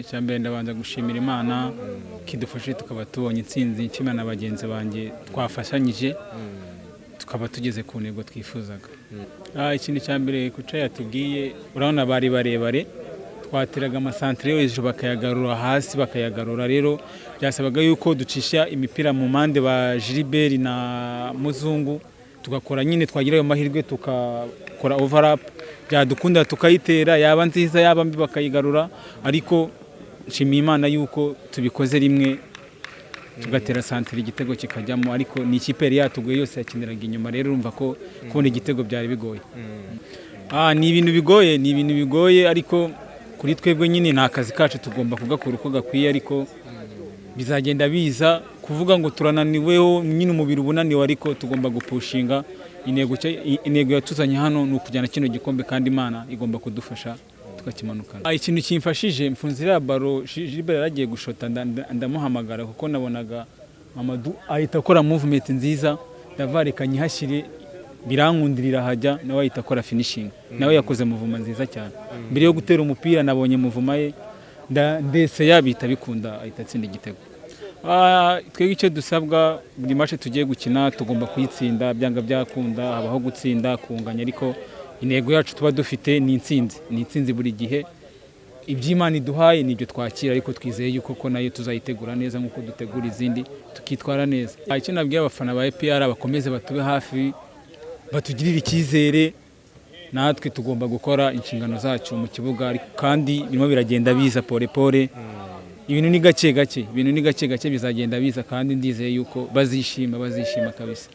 Icyambere ndabanza gushimira Imana kidufashe tukaba tubonye intsinzi nshimira na bagenzi banjye twafashanyije tukaba tugeze ku ntego twifuzaga. Ikintu cyambere kuca yatubwiye urabona bari barebare twateraga amasantere yo hejuru bakayagarura hasi bakayagarura, rero byasabaga yuko ducisha imipira mu mpande ba Gilbert na Muzungu tugakora nyine twagira ayo mahirwe tukakora overlap byadukunda tukayitera yaba nziza yaba mbi bakayigarura, ariko nshimiye Imana yuko tubikoze rimwe tugatera santere igitego kikajyamo, ariko ni ikipe yari yatuguye yose yakiniraga inyuma, rero urumva ko kubona igitego byari bigoye. Ni ibintu bigoye ariko kuri twebwe nyine nta kazi kacu tugomba kugakora uko gakwiye, ariko bizagenda biza kuvuga ngo turananiweho nyine umubiri ubunaniwe, ariko tugomba gupushinga intego yatuzanye hano ni ukujyana kino gikombe kandi Imana igomba kudufasha tukakimanukana. Ikintu kimfashije mfunze ya baro Gilbert yaragiye gushota ndamuhamagara kuko nabonaga Mamadou ahita akora movement nziza ndavarikanye hashyire birankundirira hajya nawe ahita akora finishing, nawe yakoze muvuma nziza cyane. Mbere yo gutera umupira nabonye muvuma ye ndetse yabita bikunda ahita atsinda igitego. Twebwe icyo dusabwa buri match tugiye gukina tugomba kuyitsinda, byanga byakunda habaho gutsinda kunganya, ariko intego yacu tuba dufite ni intsinzi buri gihe. Iby'Imana iduhaye nibyo twakira, ariko twizeye yuko ko nayo tuzayitegura neza nk'uko dutegura izindi tukitwara neza. Icyo nabwiye abafana ba APR bakomeze batube hafi batugirire icyizere, natwe tugomba gukora inshingano zacu mu kibuga, kandi birimo biragenda biza pole pole. Ibintu ni gake gake bizagenda biza, kandi ndizeye yuko bazishima kabisa.